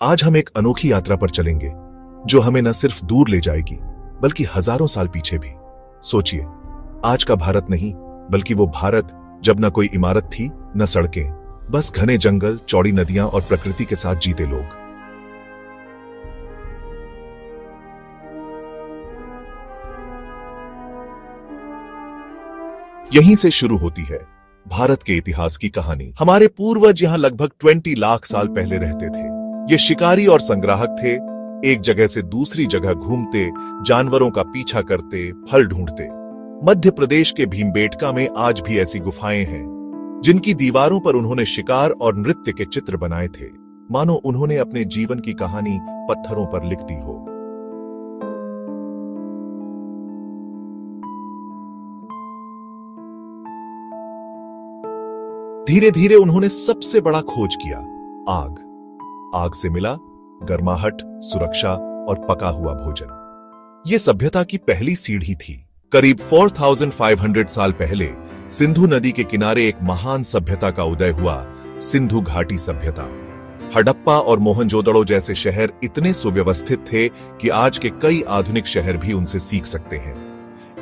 आज हम एक अनोखी यात्रा पर चलेंगे जो हमें न सिर्फ दूर ले जाएगी बल्कि हजारों साल पीछे भी। सोचिए, आज का भारत नहीं बल्कि वो भारत जब न कोई इमारत थी न सड़कें, बस घने जंगल, चौड़ी नदियां और प्रकृति के साथ जीते लोग। यहीं से शुरू होती है भारत के इतिहास की कहानी। हमारे पूर्वज यहां लगभग 20 लाख साल पहले रहते थे। ये शिकारी और संग्राहक थे, एक जगह से दूसरी जगह घूमते, जानवरों का पीछा करते, फल ढूंढते। मध्य प्रदेश के भीमबेटका में आज भी ऐसी गुफाएं हैं जिनकी दीवारों पर उन्होंने शिकार और नृत्य के चित्र बनाए थे, मानो उन्होंने अपने जीवन की कहानी पत्थरों पर लिख दी हो। धीरे धीरे उन्होंने सबसे बड़ा खोज किया, आग। आग से मिला गर्माहट, सुरक्षा और पका हुआ भोजन। यह सभ्यता की पहली सीढ़ी थी। करीब 4500 साल पहले सिंधु नदी के किनारे एक महान सभ्यता का उदय हुआ, सिंधु घाटी सभ्यता। हड़प्पा और मोहनजोदड़ो जैसे शहर इतने सुव्यवस्थित थे कि आज के कई आधुनिक शहर भी उनसे सीख सकते हैं।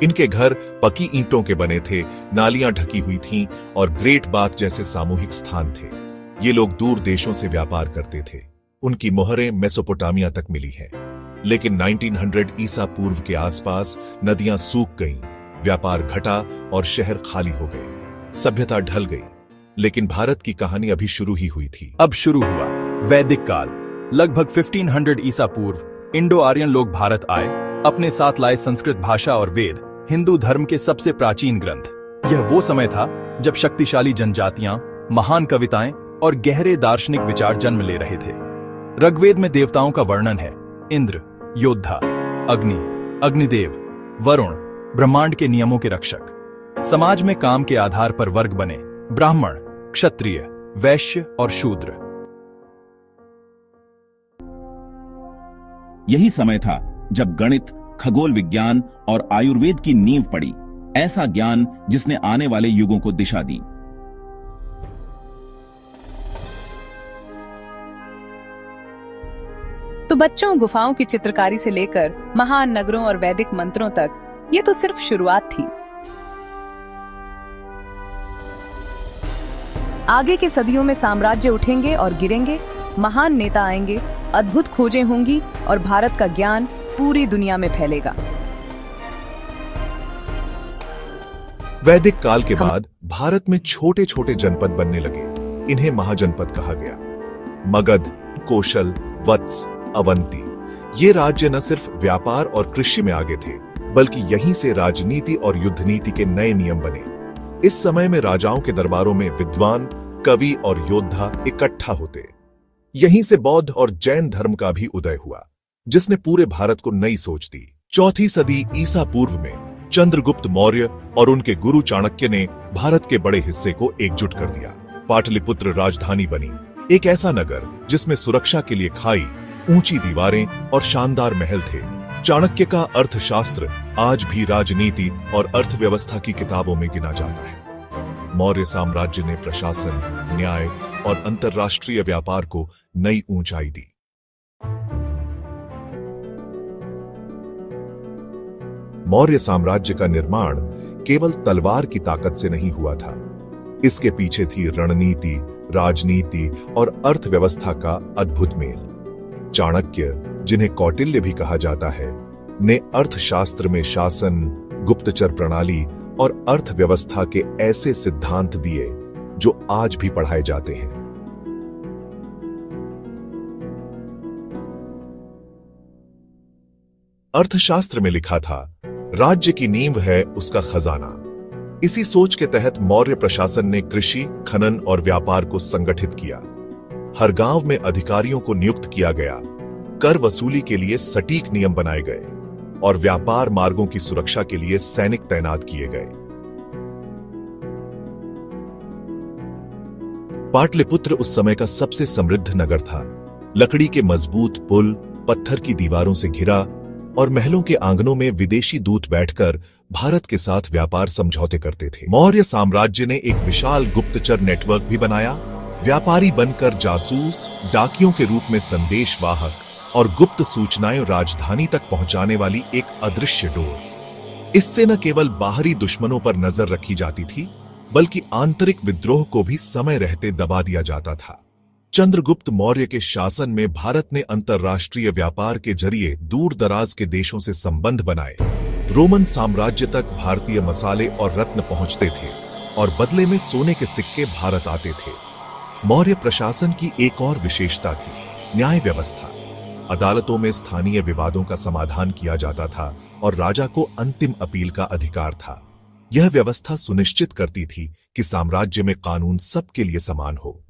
इनके घर पकी ईंटों के बने थे, नालियां ढकी हुई थीं और ग्रेट बाथ जैसे सामूहिक स्थान थे। ये लोग दूर देशों से व्यापार करते थे। उनकी मोहरें मेसोपोटामिया तक मिली हैं। लेकिन 1900 ईसा पूर्व के आसपास नदियां सूख गईं, व्यापार घटा और शहर खाली हो गए। सभ्यता ढल गई, लेकिन भारत की कहानी अभी शुरू ही हुई थी। अब शुरू हुआ वैदिक काल। लगभग 1500 ईसा पूर्व इंडो आर्यन लोग भारत आए, अपने साथ लाए संस्कृत भाषा और वेद, हिंदू धर्म के सबसे प्राचीन ग्रंथ। यह वो समय था जब शक्तिशाली जनजातियां, महान कविताएं और गहरे दार्शनिक विचार जन्म ले रहे थे। ऋग्वेद में देवताओं का वर्णन है, इंद्र, योद्धा, अग्नि, अग्निदेव, वरुण, ब्रह्मांड के नियमों के रक्षक। समाज में काम के आधार पर वर्ग बने, ब्राह्मण, क्षत्रिय, वैश्य और शूद्र। यही समय था जब गणित, खगोल विज्ञान और आयुर्वेद की नींव पड़ी, ऐसा ज्ञान जिसने आने वाले युगों को दिशा दी। तो बच्चों, गुफाओं की चित्रकारी से लेकर महान नगरों और वैदिक मंत्रों तक ये तो सिर्फ शुरुआत थी। आगे के सदियों में साम्राज्य उठेंगे और गिरेंगे, महान नेता आएंगे, अद्भुत खोजें होंगी और भारत का ज्ञान पूरी दुनिया में फैलेगा। वैदिक काल के बाद भारत में छोटे छोटे जनपद बनने लगे। इन्हें महाजनपद कहा गया। मगध, कोशल, वत्स, अवंती, ये राज्य न सिर्फ व्यापार और कृषि में आगे थे, बल्कि यहीं से राजनीति और युद्ध नीति के नए नियम बने। इस समय में राजाओं के दरबारों में विद्वान, कवि और योद्धा इकट्ठा होते। यहीं से बौद्ध और जैन धर्म का भी उदय हुआ, जिसने पूरे भारत को नई सोच दी। 4वीं सदी ईसा पूर्व में चंद्रगुप्त मौर्य और उनके गुरु चाणक्य ने भारत के बड़े हिस्से को एकजुट कर दिया। पाटलिपुत्र राजधानी बनी, एक ऐसा नगर जिसमें सुरक्षा के लिए खाई, ऊंची दीवारें और शानदार महल थे। चाणक्य का अर्थशास्त्र आज भी राजनीति और अर्थव्यवस्था की किताबों में गिना जाता है। मौर्य साम्राज्य ने प्रशासन, न्याय और अंतर्राष्ट्रीय व्यापार को नई ऊंचाई दी। मौर्य साम्राज्य का निर्माण केवल तलवार की ताकत से नहीं हुआ था। इसके पीछे थी रणनीति, राजनीति और अर्थव्यवस्था का अद्भुत मेल। चाणक्य, जिन्हें कौटिल्य भी कहा जाता है, ने अर्थशास्त्र में शासन, गुप्तचर प्रणाली और अर्थव्यवस्था के ऐसे सिद्धांत दिए जो आज भी पढ़ाए जाते हैं। अर्थशास्त्र में लिखा था, राज्य की नींव है उसका खजाना। इसी सोच के तहत मौर्य प्रशासन ने कृषि, खनन और व्यापार को संगठित किया। हर गांव में अधिकारियों को नियुक्त किया गया, कर वसूली के लिए सटीक नियम बनाए गए और व्यापार मार्गों की सुरक्षा के लिए सैनिक तैनात किए गए। पाटलिपुत्र उस समय का सबसे समृद्ध नगर था। लकड़ी के मजबूत पुल, पत्थर की दीवारों से घिरा और महलों के आंगनों में विदेशी दूत बैठकर भारत के साथ व्यापार समझौते करते थे। मौर्य साम्राज्य ने एक विशाल गुप्तचर नेटवर्क भी बनाया, व्यापारी बनकर जासूस, डाकियों के रूप में संदेशवाहक और गुप्त सूचनाएं राजधानी तक पहुंचाने वाली एक अदृश्य डोर। इससे न केवल बाहरी दुश्मनों पर नजर रखी जाती थी, बल्कि आंतरिक विद्रोह को भी समय रहते दबा दिया जाता था। चंद्रगुप्त मौर्य के शासन में भारत ने अंतर्राष्ट्रीय व्यापार के जरिए दूर दराज के देशों से संबंध बनाए। रोमन साम्राज्य तक भारतीय मसाले और रत्न पहुंचते थे और बदले में सोने के सिक्के भारत आते थे। मौर्य प्रशासन की एक और विशेषता थी न्याय व्यवस्था। अदालतों में स्थानीय विवादों का समाधान किया जाता था और राजा को अंतिम अपील का अधिकार था। यह व्यवस्था सुनिश्चित करती थी कि साम्राज्य में कानून सबके लिए समान हो।